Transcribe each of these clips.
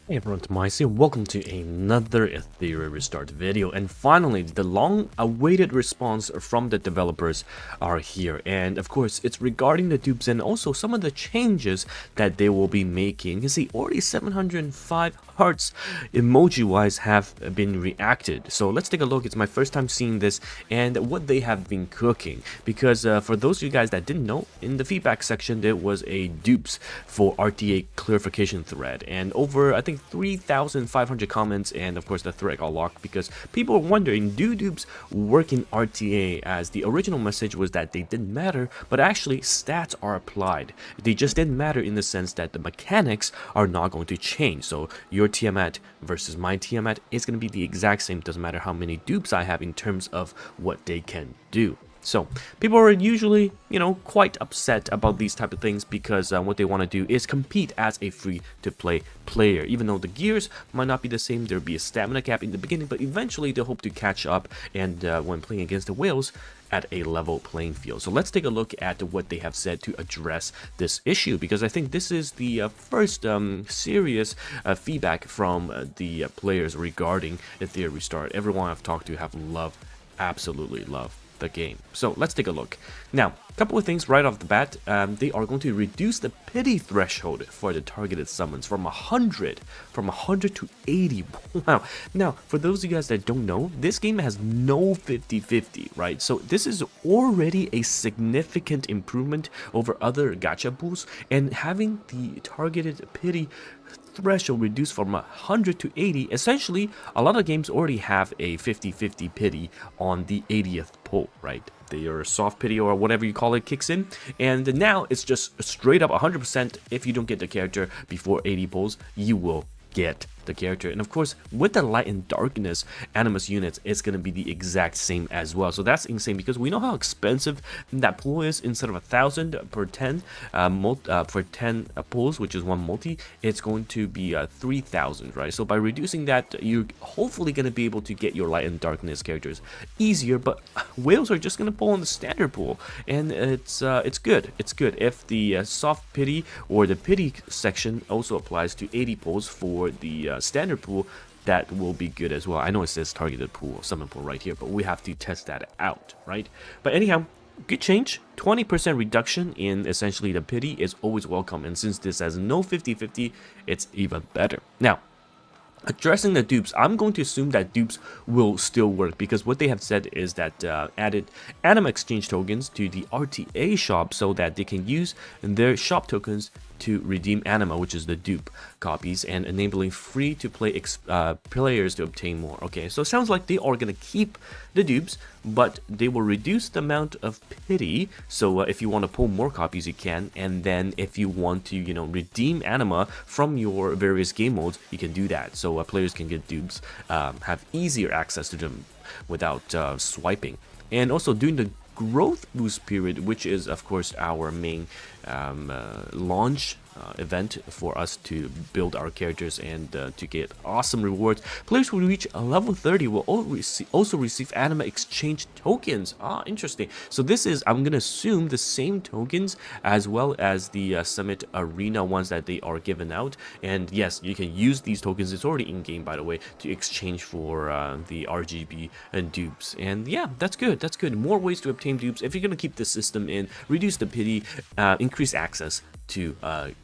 Hey everyone, TimaeuSS here. Welcome to another Etheria restart video. And finally, the long-awaited response from the developers are here. And of course, it's regarding the dupes and also some of the changes that they will be making. You see, already 705 hearts emoji-wise have been reacted. So let's take a look. It's my first time seeing this and what they have been cooking. Because for those of you guys that didn't know, in the feedback section, there was a dupes for RTA clarification thread. And over, I think, 3,500 comments, and of course the thread got locked because people were wondering, do dupes work in RTA, as the original message was that they didn't matter, but actually stats are applied. They just didn't matter in the sense that the mechanics are not going to change. So your Tiamat versus my Tiamat is going to be the exact same, doesn't matter how many dupes I have in terms of what they can do. So people are usually, quite upset about these type of things because what they want to do is compete as a free-to-play player. Even though the gears might not be the same, there'll be a stamina gap in the beginning, but eventually they hope to catch up and when playing against the whales at a level playing field. So let's take a look at what they have said to address this issue, because I think this is the first serious feedback from the players regarding Etheria restart. Everyone I've talked to have absolutely loved the game. So let's take a look. Now, a couple of things right off the bat. They are going to reduce the pity threshold for the targeted summons from 100 to 80. Wow. Now, for those of you guys that don't know, this game has no 50-50, right? So this is already a significant improvement over other gacha pools, and having the targeted pity threshold reduced from 100 to 80, essentially a lot of games already have a 50-50 pity on the 80th pull, right? Your soft pity or whatever you call it kicks in, and now it's just straight up 100%. If you don't get the character before 80 pulls, you will get the character. And of course, with the light and darkness Animus units, it's going to be the exact same as well. So that's insane, because we know how expensive that pool is. Instead of 1,000 per 10 for 10 pulls, which is one multi, it's going to be 3,000, right? So by reducing that, you're hopefully going to be able to get your light and darkness characters easier. But whales are just going to pull on the standard pool, and it's good. It's good if the soft pity or the pity section also applies to 80 pulls for the standard pool. That will be good as well. I know it says targeted pool, summon pool right here, but we have to test that out, right? But anyhow, good change. 20% reduction in essentially the pity is always welcome, and since this has no 50-50, it's even better. Now, addressing the dupes, I'm going to assume that dupes will still work, because what they have said is that added Animus exchange tokens to the RTA shop so that they can use their shop tokens to redeem Anima, which is the dupe copies, and enabling free-to-play players to obtain more. Okay, so it sounds like they are going to keep the dupes, but they will reduce the amount of pity. So if you want to pull more copies, you can, and then if you want to, redeem Anima from your various game modes, you can do that. So players can get dupes, have easier access to them without swiping. And also during the growth boost period, which is of course our main launch event for us to build our characters and to get awesome rewards, players who reach a level 30 will also receive Anima exchange tokens. Interesting. So this is, I'm gonna assume, the same tokens as well as the Summit Arena ones that they are given out. And yes, you can use these tokens, it's already in game by the way, to exchange for the RGB and dupes. And yeah, that's good. That's good. More ways to obtain dupes if you're gonna keep the system in, reduce the pity, increase access to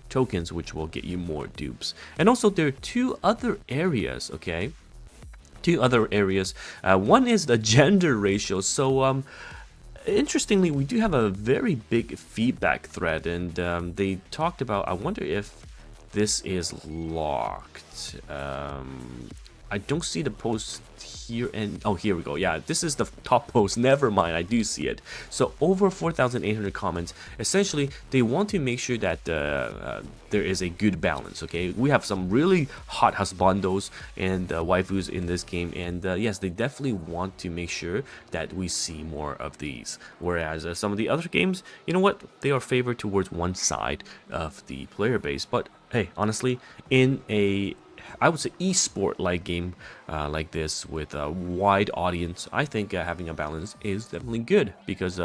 tokens, which will get you more dupes. And also there are two other areas, okay? Two other areas. One is the gender ratio. So interestingly, we do have a very big feedback thread, and they talked about, I wonder if this is locked. I don't see the post here, and oh, here we go. Yeah, this is the top post. Never mind, I do see it. So over 4,800 comments. Essentially, they want to make sure that there is a good balance. Okay, we have some really hot husbandos and waifus in this game, and yes, they definitely want to make sure that we see more of these. Whereas some of the other games, you know what, they are favored towards one side of the player base. But hey, honestly, in a, I would say, esport-like game like this with a wide audience, I think having a balance is definitely good, because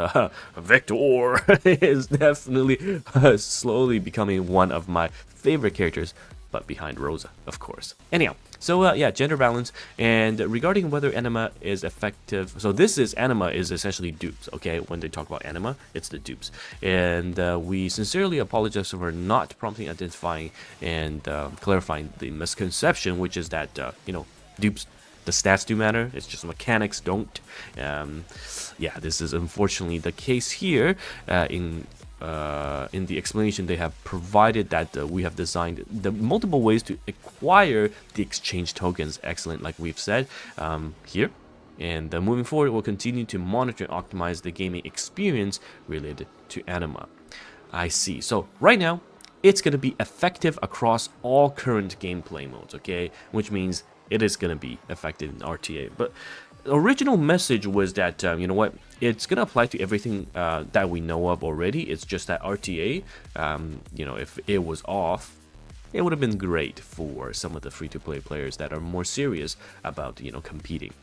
Victor is definitely slowly becoming one of my favorite characters but behind Rosa, of course. Anyhow, so yeah, gender balance. And regarding whether anima is effective, so this is anima is essentially dupes, okay? When they talk about anima, it's the dupes. And we sincerely apologize for not promptly identifying and clarifying the misconception, which is that, you know, dupes, the stats do matter, it's just mechanics don't. Yeah, this is unfortunately the case here. In the explanation they have provided that we have designed the multiple ways to acquire the exchange tokens. Excellent, like we've said here. And moving forward, we'll continue to monitor and optimize the gaming experience related to anima. I see. So right now, it's going to be effective across all current gameplay modes, okay? Which means it is going to be effective in RTA. But the original message was that, you know what, it's going to apply to everything that we know of already. It's just that RTA, you know, if it was off, it would have been great for some of the free-to-play players that are more serious about, you know, competing.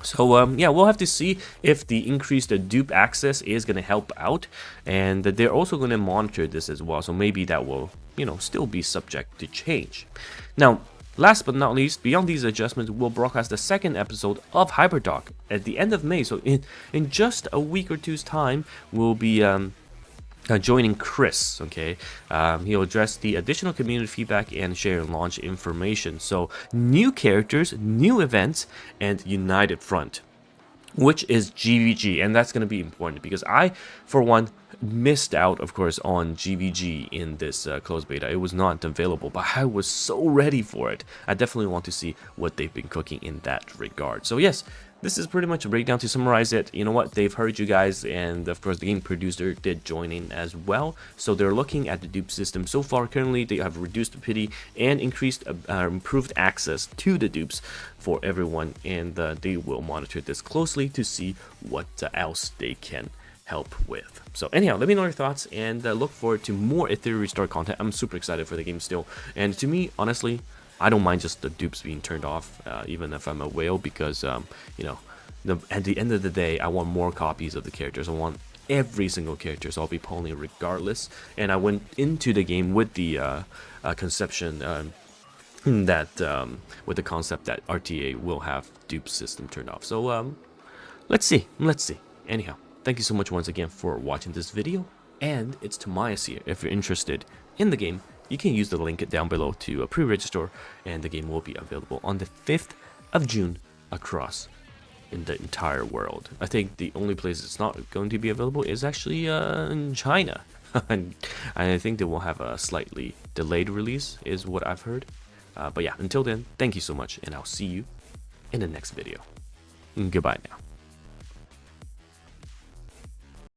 So yeah, we'll have to see if the increased dupe access is going to help out, and they're also going to monitor this as well, so maybe that will, you know, still be subject to change. Now, last but not least, beyond these adjustments, we'll broadcast the second episode of Hypertalk at the end of May, so in just a week or two's time, we'll be joining Chris, okay? He'll address the additional community feedback and share launch information. So, new characters, new events, and united front, which is GVG, and that's going to be important because I, for one, missed out, of course, on GVG in this closed beta. It was not available, but I was so ready for it. I definitely want to see what they've been cooking in that regard. So yes, this is pretty much a breakdown. To summarize it, you know what, they've heard you guys, and of course the game producer did join in as well. So they're looking at the dupe system. So far, currently, they have reduced the pity and increased, improved access to the dupes for everyone, and they will monitor this closely to see what else they can help with. So anyhow, let me know your thoughts, and look forward to more Etheria Restart content. I'm super excited for the game still, and to me, honestly, I don't mind just the dupes being turned off, even if I'm a whale, because, you know, at the end of the day, I want more copies of the characters. I want every single character, so I'll be pulling regardless. And I went into the game with the conception that, with the concept that RTA will have dupe system turned off. So, let's see. Anyhow, thank you so much once again for watching this video, and it's TimaeuSS here. If you're interested in the game, you can use the link down below to pre-register, and the game will be available on the 5th of June across in the entire world. I think the only place it's not going to be available is actually in China. And I think they will have a slightly delayed release, is what I've heard. But yeah, until then, thank you so much, and I'll see you in the next video. Goodbye now.